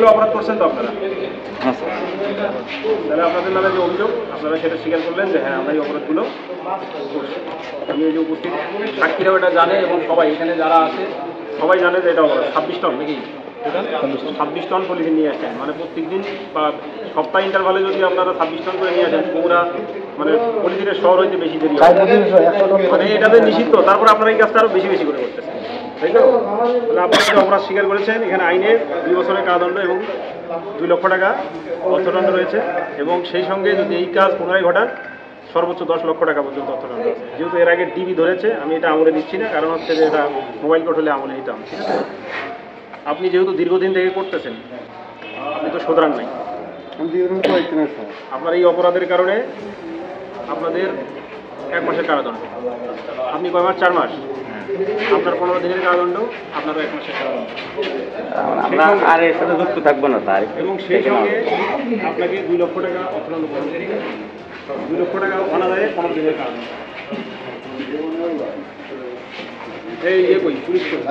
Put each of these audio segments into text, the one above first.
এগুলো অপরাধ করছেন তো আপনারা? তাহলে আপনাদের নামে যে অভিযোগ আপনারা সেটা স্বীকার করলেন যে হ্যাঁ আমরা এই অপরাধগুলো করছি। আমি এই যে উপস্থিত সাক্ষীরাও এটা জানে এবং সবাই এখানে যারা আছে সবাই জানে যে এটা অপরাধ। 26 টন নাকি? 26 টন পলিথিন নিয়ে আসছেন, মানে প্রত্যেকদিন বা সপ্তাহ ইন্টারভালে যদি আপনারা 26 টন করে নিয়ে আসেন পুরা মানে পলিথিনের শহর হইতে বেশি দেরি হয়, মানে এটাতে নিষিদ্ধ, তারপর আপনারা এই কাজটা আরো বেশি বেশি করে করতেছেন, তাই তো? তাহলে আপনারা অপরাধ স্বীকার করেছেন। এখানে আইনে 2 বছরের কারাদণ্ড এবং 2 লক্ষ টাকা অর্থদণ্ড রয়েছে এবং সেই সঙ্গে যদি এই কাজ পুনরায় ঘটান সর্বোচ্চ 10 লক্ষ টাকা পর্যন্ত অর্থদণ্ড আছে। যেহেতু এর আগে ডিবি ধরেছে আমি এটা আমলে দিচ্ছি না, কারণ হচ্ছে যে এটা মোবাইল কোর্ট হলে আমলে নিতাম, ঠিক আছে? আপনি যেহেতু দীর্ঘদিন থেকে করতেছেন আপনি তো সুতরাং নাই, আপনার এই অপরাধের কারণে আপনাদের 1 মাসের কারাদণ্ড। আপনি কয় মাস? 4 মাস। আপনার 15 দিনের কারাদণ্ড, আপনারও 1 মাসের কারাদণ্ড। আর এর সাথে যুক্ত থাকবো না স্যার। এবং সেই সঙ্গে আপনাকে 2 লক্ষ টাকা অর্থদণ্ড প্রদান করতে হবে। 2 লক্ষ টাকা অনাদায়ে 15 দিনের কারাদণ্ড। এই কই পুলিশ কই?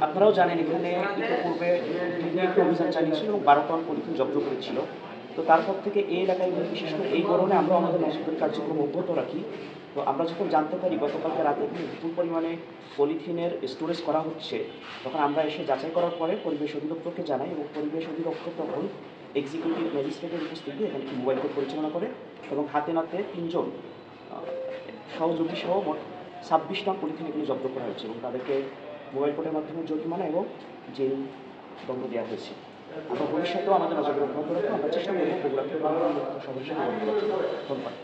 আপনারাও জানেন এখানে ইতিপূর্বে অভিযান চালিয়েছিল এবং 12 টন পলিথিন জব্দ করেছিল। তো তারপর থেকে এই এলাকায় বিশেষ করে এই গরমে আমরা আমাদের নজরদারি কার্যক্রম অব্যাহত রাখি। তো আমরা যখন জানতে পারি গতকালকে রাতে বিপুল পরিমাণে পলিথিনের স্টোরেজ করা হচ্ছে, তখন আমরা এসে যাচাই করার পরে পরিবেশ অধিদপ্তরকে জানাই এবং পরিবেশ অধিদপ্তর তখন এক্সিকিউটিভ ম্যাজিস্ট্রেটের উপস্থিতি এখানে মোবাইল কোর্ট পরিচালনা করে এবং হাতে নাতে 3 জন সহযোগী সহ মোট 26 টন পলিথিন এগুলি জব্দ করা হয়েছে এবং তাদেরকে মোবাইল কোর্টের মাধ্যমে জরিমানা এবং জেল দণ্ড দেওয়া হয়েছে। আমরা ভবিষ্যতেও আমাদের নজর অব্যাহত রাখবো, আমরা চেষ্টা করবো এগুলোকে সদস্য ধন্যবাদ।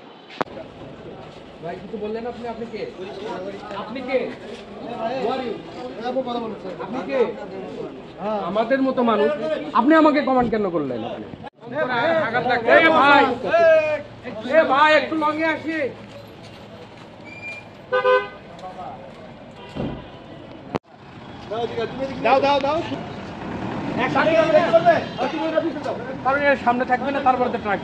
ভাই কিছু বললেন আপনি? আপনি কে? আপনি কে? আপনি কে? আমাদের মতো মানুষ, আপনি আমাকে কমান্ড কেন করলেন? ভাই একটু লঙ্গে আসি। দাও দাও দাও, কারণ এর সামনে থাকবে না, তারপরে তো ট্রাক।